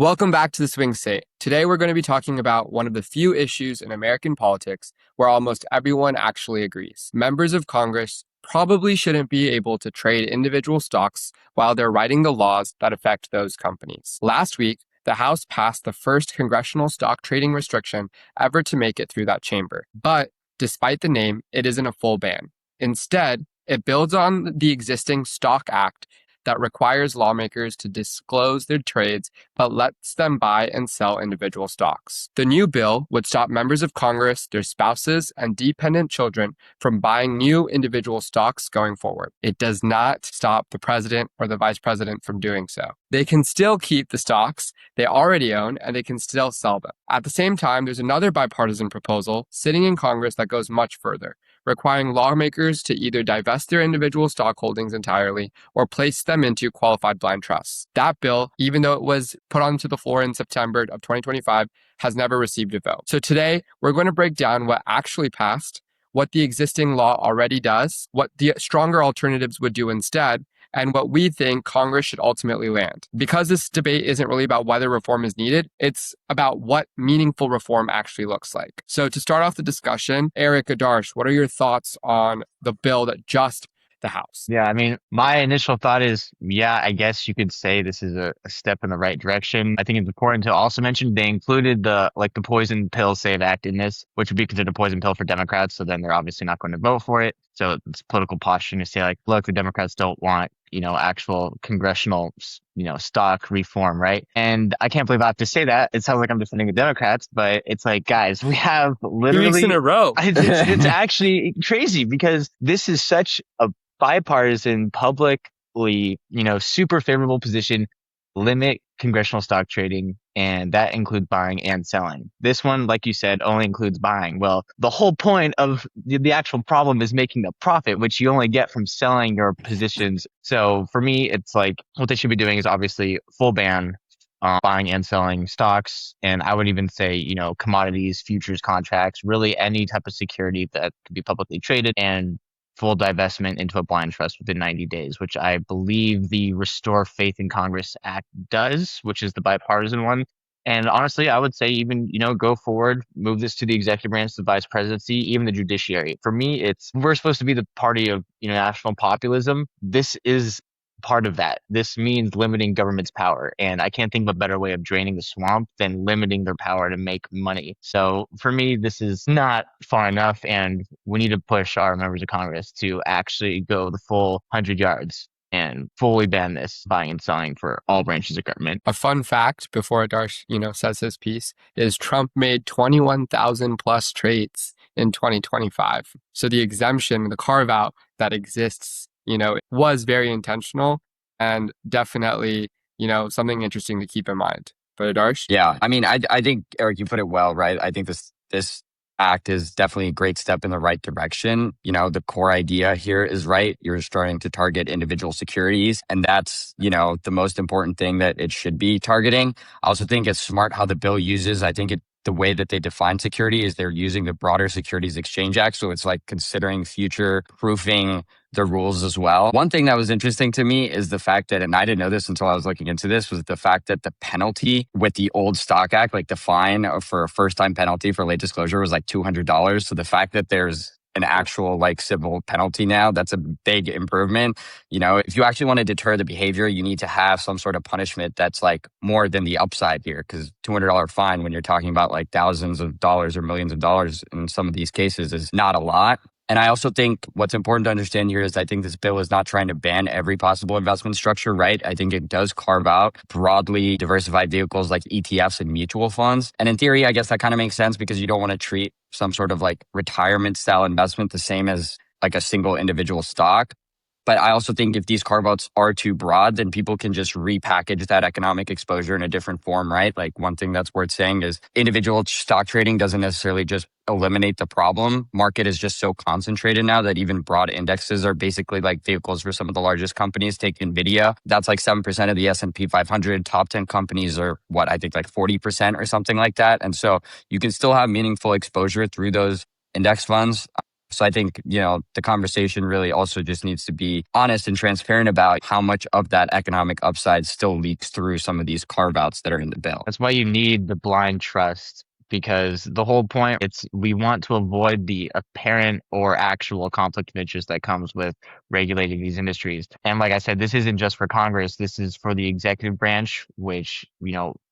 Welcome back to the Swing State. Today we're going to be talking about one of the few issues in American politics where almost everyone actually agrees. Members of Congress probably shouldn't be able to trade individual stocks while they're writing the laws that affect those companies. Last week, the House passed the first congressional stock trading restriction ever to make it through that chamber. But despite the name, it isn't a full ban. Instead, it builds on the existing Stock Act that requires lawmakers to disclose their trades but lets them buy and sell individual stocks. The new bill would stop members of Congress, their spouses, and dependent children from buying new individual stocks going forward. It does not stop the president or the vice president from doing so. They can still keep the stocks they already own and they can still sell them. At the same time, there's another bipartisan proposal sitting in Congress that goes much further, requiring lawmakers to either divest their individual stock holdings entirely or place them into qualified blind trusts. That bill, even though it was put onto the floor in September of 2025, has never received a vote. So today, we're going to break down what actually passed, what the existing law already does, what the stronger alternatives would do instead, and what we think Congress should ultimately land. Because this debate isn't really about whether reform is needed, it's about what meaningful reform actually looks like. So to start off the discussion, Eric, Adarsh, what are your thoughts on the bill that just the House? Yeah, I mean, my initial thought is, yeah, I guess you could say this is a step in the right direction. I think it's important to also mention they included the poison pill save act in this, which would be considered a poison pill for Democrats. So then they're obviously not going to vote for it. So it's political posturing to say like, look, the Democrats don't want, actual congressional, stock reform, right? And I can't believe I have to say that. It sounds like I'm defending the Democrats, but it's like, guys, we have 2 weeks in literally, a row. it's actually crazy because this is such a bipartisan, publicly, super favorable position, limit congressional stock trading, and that includes buying and selling. This one, like you said, only includes buying. Well, the whole point of the actual problem is making the profit, which you only get from selling your positions. So for me, it's like what they should be doing is obviously full ban on buying and selling stocks. And I would even say, commodities, futures contracts, really any type of security that could be publicly traded, and full divestment into a blind trust within 90 days, which I believe the Restore Faith in Congress Act does, which is the bipartisan one. And honestly, I would say even, go forward, move this to the executive branch, the vice presidency, even the judiciary. For me, we're supposed to be the party of, national populism. This is part of that. This means limiting government's power. And I can't think of a better way of draining the swamp than limiting their power to make money. So for me, this is not far enough. And we need to push our members of Congress to actually go the full 100 yards and fully ban this buying and selling for all branches of government. A fun fact before Darsh, says his piece is Trump made 21,000 plus trades in 2025. So the exemption, the carve out that exists, was very intentional and definitely, something interesting to keep in mind. But Adarsh? Yeah, I mean, I think, Eric, you put it well, right? I think this act is definitely a great step in the right direction. The core idea here is right. You're starting to target individual securities, and that's, the most important thing that it should be targeting. I also think it's smart how the bill uses, the way that they define security is they're using the broader Securities Exchange Act. So it's like considering future proofing the rules as well. One thing that was interesting to me is the fact that, and I didn't know this until I was looking into this, was the fact that the penalty with the old Stock Act, like the fine for a first time penalty for late disclosure was like $200. So the fact that there's an actual civil penalty now, that's a big improvement. If you actually want to deter the behavior, you need to have some sort of punishment that's more than the upside here, because $200 fine when you're talking about thousands of dollars or millions of dollars in some of these cases is not a lot. And I also think what's important to understand here is I think this bill is not trying to ban every possible investment structure, right? I think it does carve out broadly diversified vehicles like ETFs and mutual funds. And in theory, I guess that kind of makes sense because you don't want to treat some sort of retirement style investment the same as a single individual stock. But I also think if these carve-outs are too broad, then people can just repackage that economic exposure in a different form, right? One thing that's worth saying is individual stock trading doesn't necessarily just eliminate the problem. Market is just so concentrated now that even broad indexes are basically vehicles for some of the largest companies. Take NVIDIA, that's 7% of the S&P 500. Top 10 companies are 40% or something like that. And so you can still have meaningful exposure through those index funds. So I think, the conversation really also just needs to be honest and transparent about how much of that economic upside still leaks through some of these carve outs that are in the bill. That's why you need the blind trust, because the whole point, it's we want to avoid the apparent or actual conflict of interest that comes with regulating these industries. And like I said, this isn't just for Congress, this is for the executive branch, which,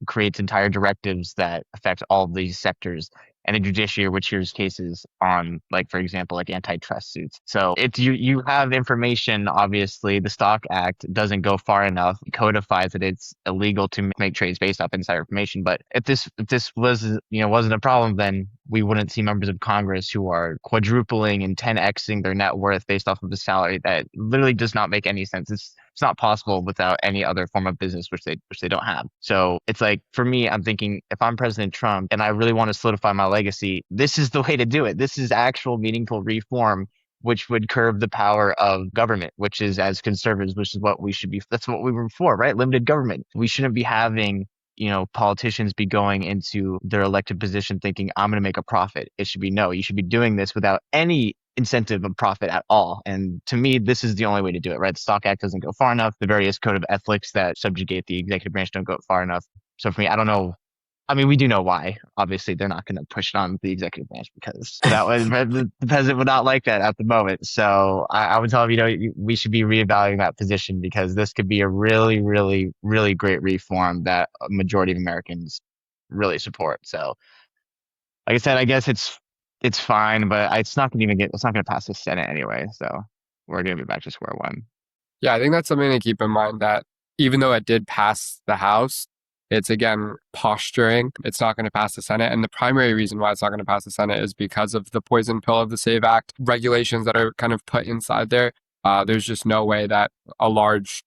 creates entire directives that affect all of these sectors, and the judiciary, which hears cases on, like, for example, like antitrust suits. So it's you have information. Obviously, the Stock Act doesn't go far enough, codifies that it's illegal to make trades based off insider information. But if this was wasn't a problem, then we wouldn't see members of Congress who are quadrupling and 10xing their net worth based off of a salary that literally does not make any sense. It's not possible without any other form of business, which they don't have. So it's like, for me, I'm thinking, if I'm President Trump and I really want to solidify my legacy, this is the way to do it. This is actual meaningful reform, which would curb the power of government, which is, as conservatives, which is what we should be. That's what we were for, right? Limited government. We shouldn't be having politicians be going into their elected position thinking, I'm going to make a profit. It should be, no, you should be doing this without any incentive of profit at all. And to me, this is the only way to do it, right? The Stock Act doesn't go far enough. The various code of ethics that subjugate the executive branch don't go far enough. So for me, I don't know. I mean, we do know why. Obviously, they're not going to push it on the executive branch, because that was the president would not like that at the moment. So I would tell him, we should be reevaluating that position, because this could be a really, really, really great reform that a majority of Americans really support. So, like I said, I guess it's fine, but it's not going to pass the Senate anyway. So we're going to be back to square one. Yeah, I think that's something to keep in mind, that even though it did pass the House, it's, again, posturing. It's not going to pass the Senate. And the primary reason why it's not going to pass the Senate is because of the poison pill of the SAVE Act regulations that are kind of put inside there. There's just no way that a large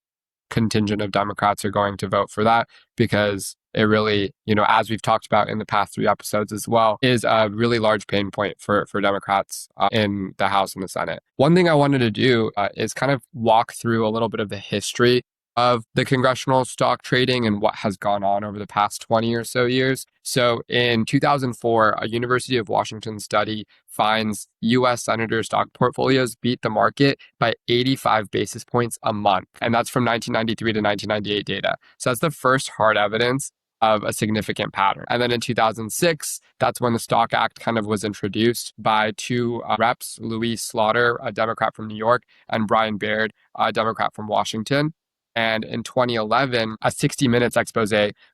contingent of Democrats are going to vote for that, because it really, as we've talked about in the past 3 episodes as well, is a really large pain point for Democrats in the House and the Senate. One thing I wanted to do is kind of walk through a little bit of the history of the congressional stock trading and what has gone on over the past 20 or so years. So in 2004, a University of Washington study finds U.S. senator stock portfolios beat the market by 85 basis points a month. And that's from 1993 to 1998 data. So that's the first hard evidence of a significant pattern. And then in 2006, that's when the Stock Act kind of was introduced by 2 reps, Louis Slaughter, a Democrat from New York, and Brian Baird, a Democrat from Washington. And in 2011, a 60 Minutes expose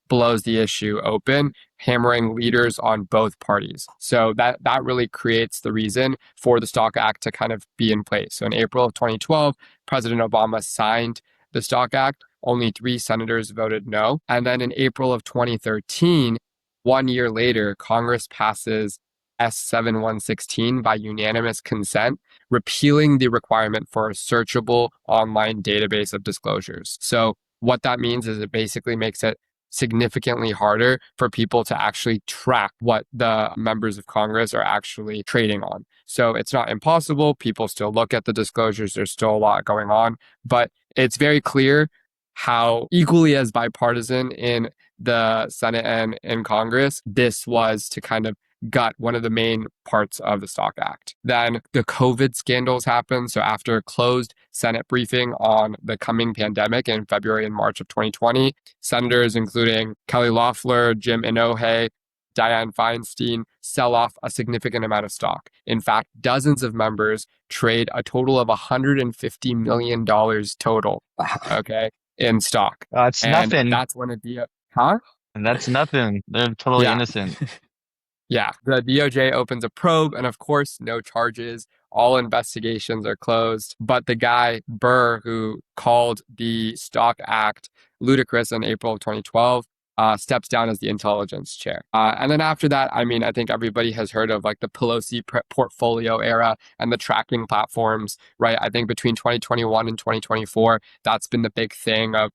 blows the issue open, hammering leaders on both parties. So that really creates the reason for the Stock Act to kind of be in place. So in April of 2012, President Obama signed the Stock Act. Only 3 senators voted no. And then in April of 2013, 1 year later, Congress passes S7116 by unanimous consent, repealing the requirement for a searchable online database of disclosures. So what that means is it basically makes it significantly harder for people to actually track what the members of Congress are actually trading on. So it's not impossible. People still look at the disclosures. There's still a lot going on, but it's very clear how equally as bipartisan in the Senate and in Congress this was to kind of gut one of the main parts of the Stock Act. Then the COVID scandals happened. So after a closed Senate briefing on the coming pandemic in February and March of 2020, senators including Kelly Loeffler, Jim Inhofe, Dianne Feinstein sell off a significant amount of stock. In fact, dozens of members trade a total of $150 million total, okay, in stock. It's nothing. That's when a deal, huh? And that's nothing. They're totally innocent. Yeah, the DOJ opens a probe, and of course, no charges. All investigations are closed. But the guy, Burr, who called the Stock Act ludicrous in April of 2012, steps down as the intelligence chair. And then after that, I mean, I think everybody has heard of like the Pelosi portfolio era and the tracking platforms, right? I think between 2021 and 2024, that's been the big thing of,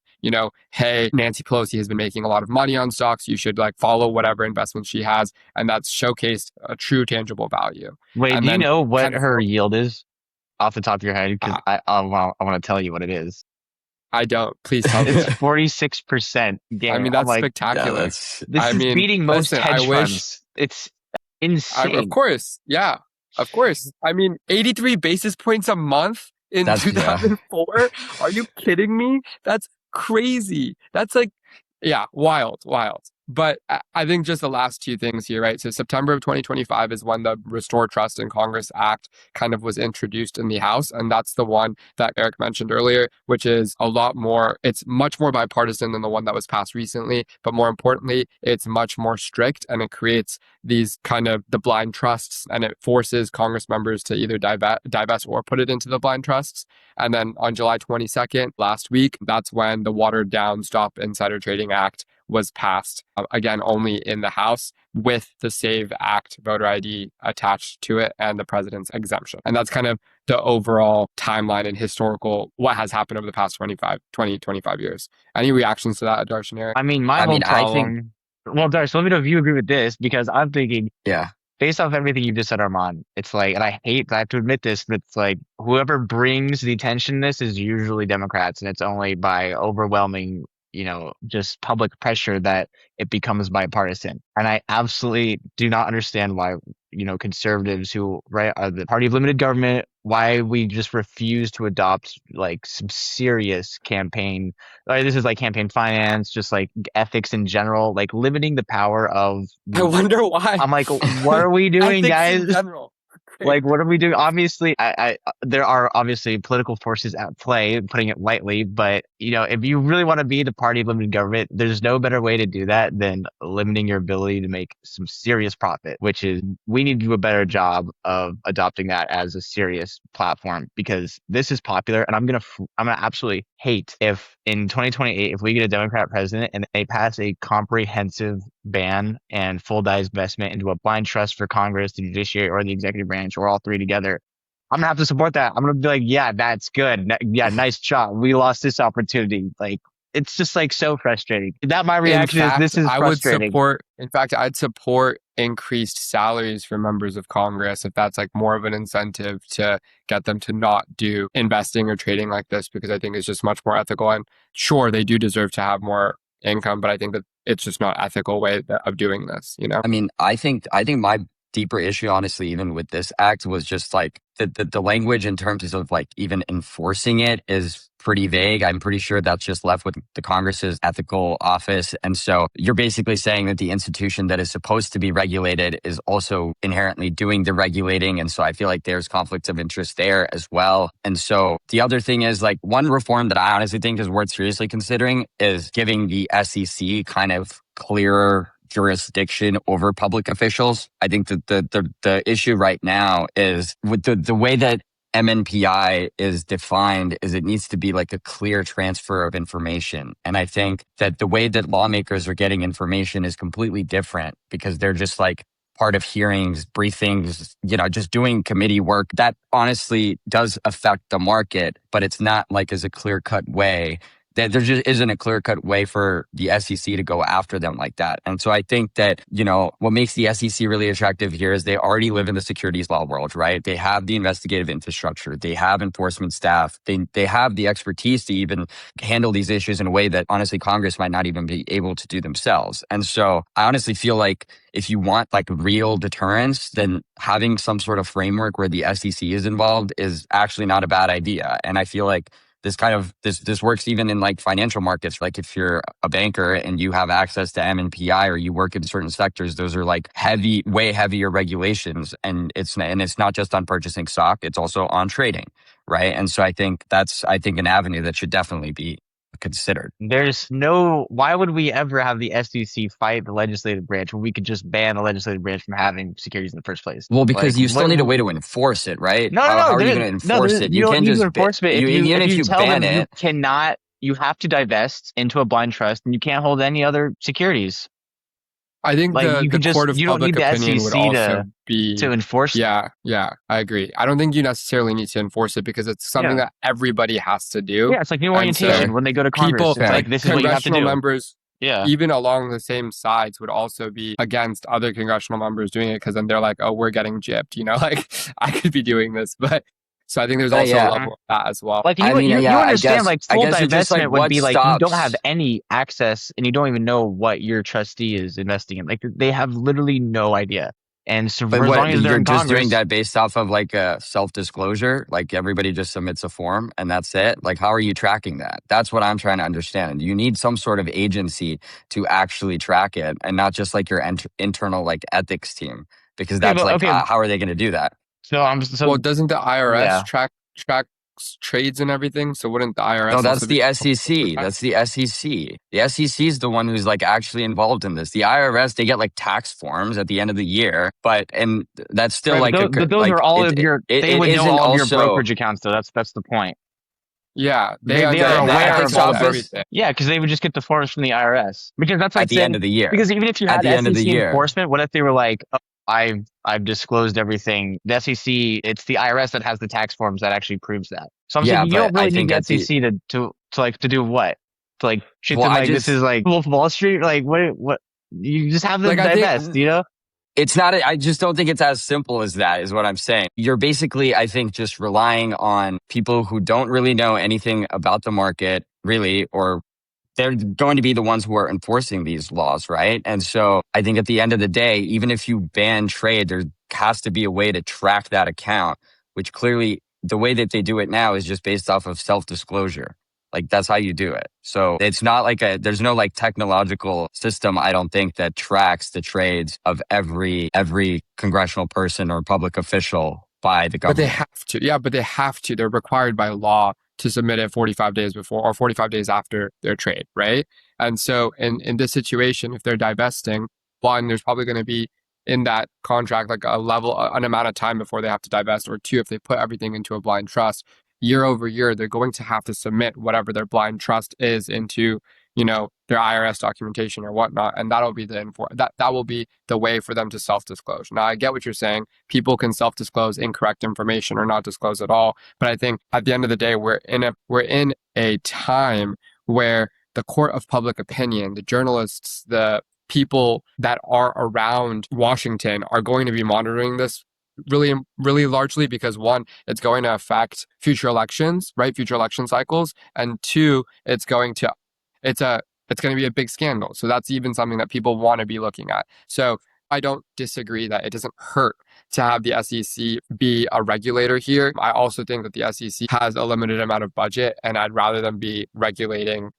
hey, Nancy Pelosi has been making a lot of money on stocks. You should like follow whatever investments she has. And that's showcased a true tangible value. Wait, and do you know what kind of her yield is off the top of your head? Because I want to tell you what it is. I don't. Please tell me. It's 46% gain. I mean, that's like, spectacular. This is beating most hedge funds. It's insane. Of course. Yeah. Of course. I mean, 83 basis points a month in That's, yeah. 2004? Are you kidding me? That's crazy. That's like, yeah, wild, wild. But I think just the last two things here, right? So September of 2025 is when the Restore Trust in Congress Act kind of was introduced in the House. And that's the one that Eric mentioned earlier, which is a lot more, it's much more bipartisan than the one that was passed recently. But more importantly, it's much more strict and it creates these kind of the blind trusts and it forces Congress members to either divest or put it into the blind trusts. And then on July 22nd, last week, that's when the watered down Stop Insider Trading Act was passed, again, only in the House with the SAVE Act voter ID attached to it and the president's exemption. And that's kind of the overall timeline and historical what has happened over the past 25 years. Any reactions to that, Darsh and Eric? I mean, my I whole mean, I think, problem. Well, Darsh, let me know if you agree with this because I'm thinking, yeah. based off everything you just said, Armand, it's like, and I have to admit this, but it's like whoever brings the attention to this is usually Democrats, and it's only by overwhelming, just public pressure that it becomes bipartisan. And I absolutely do not understand why, conservatives who, right, are the party of limited government, why we just refuse to adopt like some serious campaign. Like, this is like campaign finance, just like ethics in general, like limiting the power of I wonder why. I'm like, what are we doing, Ethics guys? in general. Like, what are we doing? Obviously, there are obviously political forces at play, putting it lightly. But if you really want to be the party of limited government, there's no better way to do that than limiting your ability to make some serious profit. Which is, we need to do a better job of adopting that as a serious platform because this is popular, and I'm gonna absolutely hate if in 2028, if we get a Democrat president and they pass a comprehensive ban and full divestment into a blind trust for Congress, the judiciary, or the executive branch, or all three together. I'm gonna have to support that. I'm gonna be like, yeah, that's good. Yeah, nice job. We lost this opportunity. Like, it's just like so frustrating. That my reaction is this is frustrating. In fact, I'd support increased salaries for members of Congress if that's like more of an incentive to get them to not do investing or trading like this, because I think it's just much more ethical. And sure, they do deserve to have more income, but I think that it's just not ethical way of doing this, I mean, I think my deeper issue, honestly, even with this act, was just like the language in terms of like even enforcing it is pretty vague. I'm pretty sure that's just left with the Congress's ethical office. And so you're basically saying that the institution that is supposed to be regulated is also inherently doing the regulating. And so I feel like there's conflicts of interest there as well. And so the other thing is, like, one reform that I honestly think is worth seriously considering is giving the SEC kind of clearer jurisdiction over public officials. I think that the issue right now is with the way that MNPI is defined is it needs to be like a clear transfer of information. And I think that the way that lawmakers are getting information is completely different because they're just like part of hearings, briefings, just doing committee work. That honestly does affect the market, but it's not like as a clear-cut way. There just isn't a clear-cut way for the SEC to go after them like that. And so I think that, what makes the SEC really attractive here is they already live in the securities law world, right? They have the investigative infrastructure. They have enforcement staff. They have the expertise to even handle these issues in a way that honestly Congress might not even be able to do themselves. And so I honestly feel like if you want like real deterrence, then having some sort of framework where the SEC is involved is actually not a bad idea. And I feel like this works even in like financial markets. Like if you're a banker and you have access to MNPI or you work in certain sectors, those are like way heavier regulations. And it's not just on purchasing stock, it's also on trading, right? And so I think that's an avenue that should definitely be considered. Why would we ever have the SEC fight the legislative branch when we could just ban the legislative branch from having securities in the first place? Well, because you still need a way to enforce it, right? No. How are you going to enforce it? You don't can't need just to enforce it. even if you tell ban them it, you cannot, you have to divest into a blind trust and you can't hold any other securities. I think Like, the court of public opinion would also be to enforce. Yeah, I agree. I don't think you necessarily need to enforce it because it's something that everybody has to do. Yeah, it's like new orientation when they go to Congress. It's like, this is what you have to do. Congressional members, yeah, even along the same sides, would also be against other congressional members doing it because then they're like, oh, we're getting gypped. Like I could be doing this, but. So I think there's also a level of that as well. Like, you understand, like, full divestment would be like, you don't have any access and you don't even know what your trustee is investing in. Like, they have literally no idea. And so But for as long what, as they're you're in just doing Congress, that based off of like a self-disclosure? Like everybody just submits a form and that's it? Like how are you tracking that? That's what I'm trying to understand. You need some sort of agency to actually track it and not just like your internal like ethics team, because okay, that's but like, okay, how are they going to do that? so I'm Well, so doesn't the IRS yeah. track trades and everything? So wouldn't the No, IRS that's also be the responsible for SEC. that? That's the SEC. The SEC is the one who's like actually involved in this. The IRS, they get like tax forms at the end of the year, and that's still Right, like but those like are all of your. They it would know isn't all of your also brokerage accounts, though. That's the point. Yeah, They the are they have aware of ethics all access of to office everything. yeah, because they would just get the forms from the IRS. Because that's at like the end saying of the year. because even if you At had the end of the SEC year. enforcement, what if they were like, oh, I've disclosed everything. The SEC, it's the IRS that has the tax forms that actually proves that. So I'm saying Yeah, you but don't I really need think the at the SEC to do what? To like treat well, them I like this is just like Wolf of Wall Street. Like what? You just have Like them I think divest. You know? it's not, I just don't think it's as simple as that, is what I'm saying. You're basically, I think, just relying on people who don't really know anything about the market, really, or they're going to be the ones who are enforcing these laws, right? And so I think at the end of the day, even if you ban trade, there has to be a way to track that account, which clearly the way that they do it now is just based off of self-disclosure. Like that's how you do it. So it's not like there's no like technological system, I don't think, that tracks the trades of every congressional person or public official by the But they government. have to. Yeah, but they have to. They're required by law to submit it 45 days before or 45 days after their trade, right? And so in this situation, if they're divesting, one, there's probably going to be in that contract like an amount of time before they have to divest, or two, if they put everything into a blind trust, year over year, they're going to have to submit whatever their blind trust is into, their IRS documentation or whatnot, and that'll be that will be the way for them to self-disclose. Now, I get what you're saying. People can self-disclose incorrect information or not disclose at all, but I think at the end of the day, we're in a time where the court of public opinion, the journalists, the people that are around Washington are going to be monitoring this really, really largely because one, it's going to affect future elections, right? Future election cycles. And two, it's a, it's going to be a big scandal. So that's even something that people want to be looking at. So I don't disagree that it doesn't hurt to have the SEC be a regulator here. I also think that the SEC has a limited amount of budget, and I'd rather them be regulating,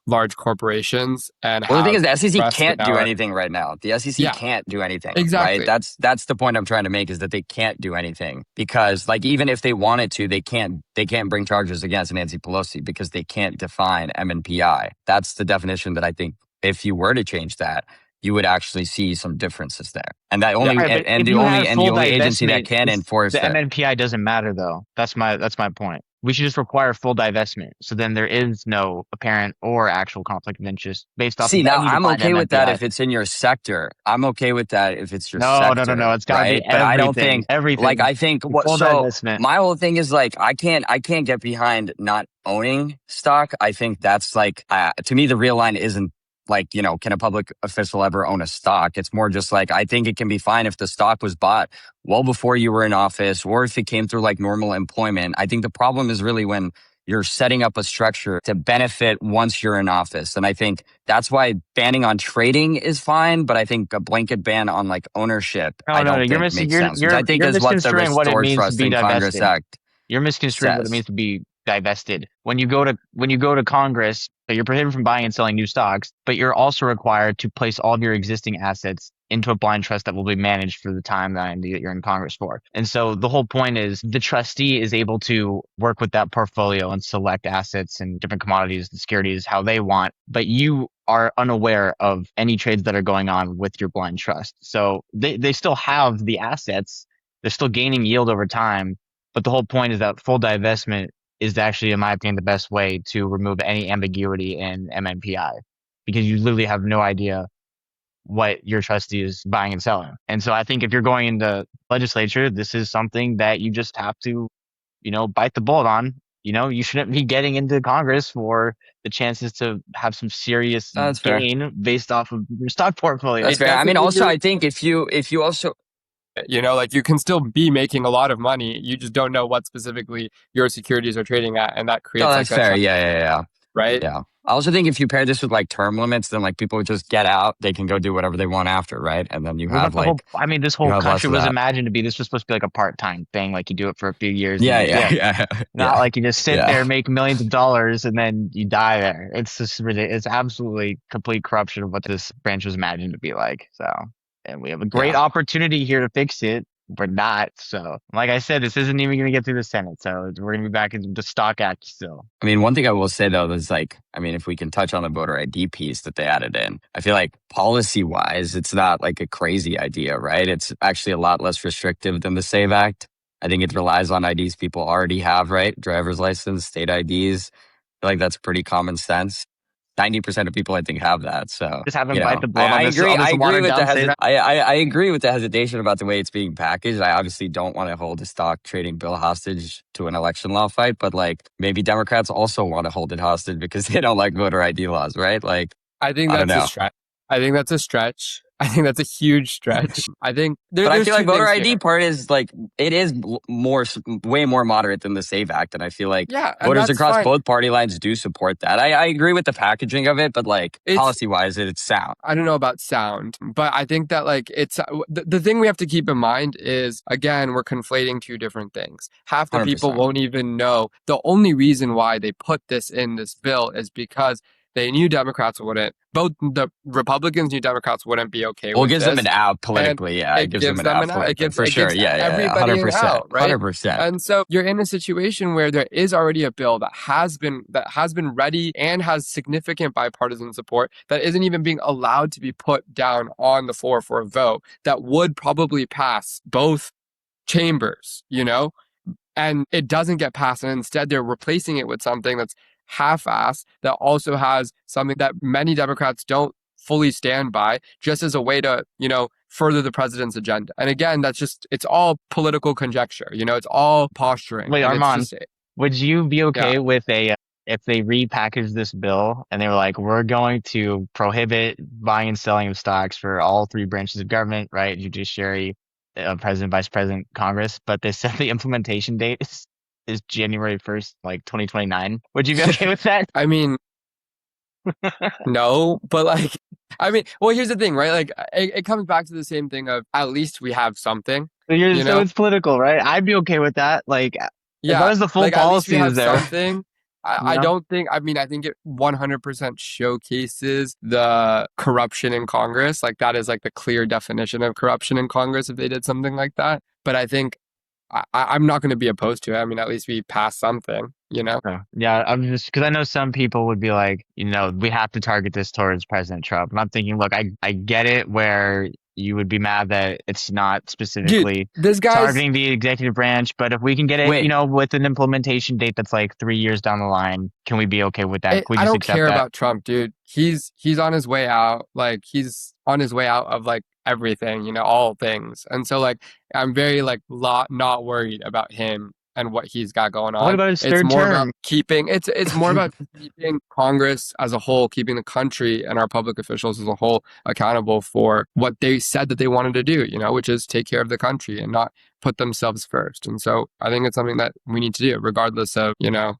large corporations and Well, the thing is, have the SEC press that can't now do are, anything right now. The SEC yeah, can't do anything, right? exactly. That's the point I'm trying to make, is that they can't do anything because, like, even if they wanted to, they can't bring charges against Nancy Pelosi because they can't define MNPI. That's the definition that I think if you were to change that, you would actually see some differences there. And that Yeah, only All right, but and if the you only have and the full only agency that divestment, can enforce the that. MNPI doesn't matter though. That's my point. We should just require full divestment. So then there is no apparent or actual conflict of interest based off See, of now any I'm defined okay with that MNPI. if it's in your sector. I'm okay with that if it's your No. sector, It's got to be right? But I don't everything, think, like, everything. I think what, Full so divestment. my whole thing is like, I can't get behind not owning stock. I think that's like, to me, the real line isn't like, can a public official ever own a stock? It's more just like, I think it can be fine if the stock was bought well before you were in office or if it came through like normal employment. I think the problem is really when you're setting up a structure to benefit once you're in office. And I think that's why banning on trading is fine, but I think a blanket ban on like ownership, I No. don't You're think missing. makes sense, which I think You're is what the misconstruing what it Restore means to Trust be in Congress divested. Act You're misconstruing what it says. means to be divested. When you go to Congress, you're prohibited from buying and selling new stocks, but you're also required to place all of your existing assets into a blind trust that will be managed for the time that you're in Congress for. And so the whole point is the trustee is able to work with that portfolio and select assets and different commodities and securities how they want, but you are unaware of any trades that are going on with your blind trust. So they still have the assets. They're still gaining yield over time. But the whole point is that full divestment is actually, in my opinion, the best way to remove any ambiguity in MNPI because you literally have no idea what your trustee is buying and selling. And so I think if you're going into legislature, this is something that you just have to, bite the bullet on. You shouldn't be getting into Congress for the chances to have some serious No, that's fair. gain based off of your stock portfolio. That's fair. I Especially mean, if also, you're, I think if you also, like you can still be making a lot of money. You just don't know what specifically your securities are trading at, and that no, creates that's like a fair. ton, Yeah. right? Yeah. I also think if you pair this with like term limits, then like people would just get out. They can go do whatever they want after, right? And then Well, that's the whole. I mean, this you whole have less country of was that. imagined to be. This was supposed to be like a part-time thing. Like you do it for a few years and Yeah, then yeah, dip. yeah, Not yeah, like you just sit there, yeah, make millions of dollars, and then you die there. It's just ridiculous. It's absolutely complete corruption of what this branch was imagined to be like. So, and we have a great yeah. opportunity here to fix it. We're not. So, like I said, this isn't even going to get through the Senate. So we're going to be back in the Stock Act still. I mean, one thing I will say though is like, I mean, if we can touch on the voter ID piece that they added in, I feel like policy wise, it's not like a crazy idea, right? It's actually a lot less restrictive than the SAVE Act. I think it relies on IDs people already have, right? Driver's license, state IDs. I feel like that's pretty common sense. 90% of people I think have that. So, Just have them you bite know, the bullet on this I agree watered with down state. I agree with the hesitation about the way it's being packaged. I obviously don't want to hold a stock trading bill hostage to an election law fight, but like maybe Democrats also want to hold it hostage because they don't like voter ID laws, right? Like, I think I don't that's a know. stretch. I think that's a stretch. I think that's a huge stretch. I think But I there's feel like two voter things ID here. part is like it is way more moderate than the SAVE Act, and I feel like Yeah, and voters that's across fine. both party lines do support that. I agree with the packaging of it, but like It's policy wise, it's sound. I don't know about sound, but I think that like it's the thing we have to keep in mind is again we're conflating two different things. Half the people 100%. won't even know the only reason why they put this in this bill is because they knew Democrats wouldn't. Both the Republicans knew Democrats wouldn't be okay Well, it with gives them an this, out and politically. Yeah, it it gives them gives an them out an out. politically for It sure. gives Yeah, yeah, yeah. everybody an 100%. out, right? 100%. And so you're in a situation where there is already a bill that has been ready and has significant bipartisan support that isn't even being allowed to be put down on the floor for a vote that would probably pass both chambers, you know? And it doesn't get passed. And instead, they're replacing it with something that's half-assed that also has something that many Democrats don't fully stand by, just as a way to, further the president's agenda. And again, it's all political conjecture. It's all posturing. Wait, And it's Armand, just, would you be yeah. okay with if they repackaged this bill and they were like, we're going to prohibit buying and selling of stocks for all three branches of government, right? Judiciary, president, vice president, Congress, but they said the implementation date is January 1st, like 2029. Would you be okay with that? I mean, no, but like, well, here's the thing, right? Like, it comes back to the same thing of at least we have something, So it's political, right? I'd be okay with that. Like, as long Yeah, as the full like at least we policy is have there, something. you I know? don't think, I think it 100% showcases the corruption in Congress. Like, that is like the clear definition of corruption in Congress if they did something like that. But I think I'm not going to be opposed to it. I mean, at least we passed something, you know? Okay. Yeah, I'm just because I know some people would be like, we have to target this towards President Trump. And I'm thinking, look, I get it where you would be mad that it's not Dude, specifically this guy's targeting the executive branch, but if we can get it, Wait, with an implementation date that's like 3 years down the line, can we be okay with that? Can we I just don't accept care that? about Trump, dude. He's on his way out. Like he's on his way out of like everything, all things. And so like I'm very like not worried about him and what he's got going What on. about his It's third more about term? it's more about keeping Congress as a whole, keeping the country and our public officials as a whole accountable for what they said that they wanted to do, which is take care of the country and not put themselves first. And so I think it's something that we need to do regardless of, Yeah.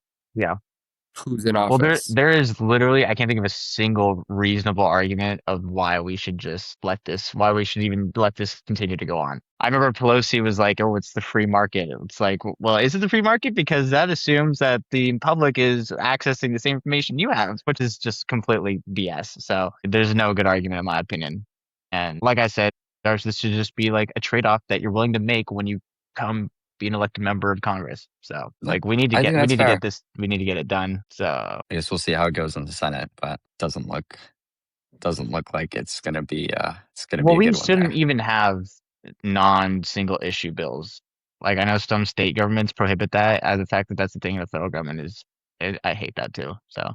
who's in Well, there office. there is literally I can't think of a single reasonable argument of why we should why we should even let this continue to go on. I remember Pelosi was like, "Oh, it's the free market." It's like, well, is it the free market? Because that assumes that the public is accessing the same information you have, which is just completely BS. So there's no good argument in my opinion. And like I said, this should just be like a trade-off that you're willing to make when you come be an elected member of Congress. So yeah, like I think that's fair. we need to get it done. So I guess we'll see how it goes in the Senate, but doesn't look like it's gonna be well, a we good one shouldn't there. even have non-single issue bills. Like I know some state governments prohibit that as the fact that that's the thing the federal government is. I hate that too. So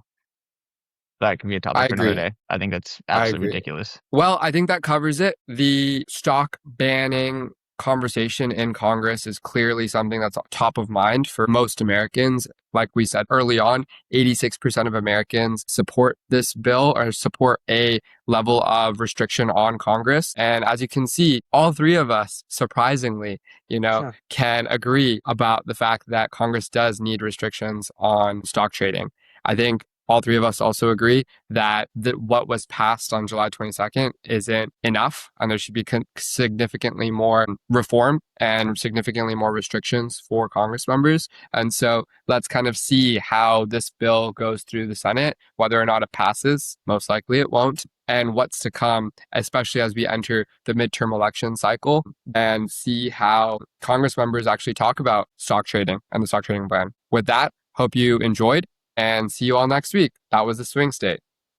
that can be a I topic for another agree. day. I think that's I absolutely agree. ridiculous. Well, I think that covers it. The stock banning conversation in Congress is clearly something that's top of mind for most Americans. Like we said early on, 86% of Americans support this bill or support a level of restriction on Congress. And as you can see, all three of us, surprisingly, Sure. can agree about the fact that Congress does need restrictions on stock trading. I think all three of us also agree that what was passed on July 22nd isn't enough, and there should be significantly more reform and significantly more restrictions for Congress members. And so let's kind of see how this bill goes through the Senate, whether or not it passes. Most likely it won't. And what's to come, especially as we enter the midterm election cycle, and see how Congress members actually talk about stock trading and the stock trading plan. With that, hope you enjoyed, and see you all next week. That was the Swing State.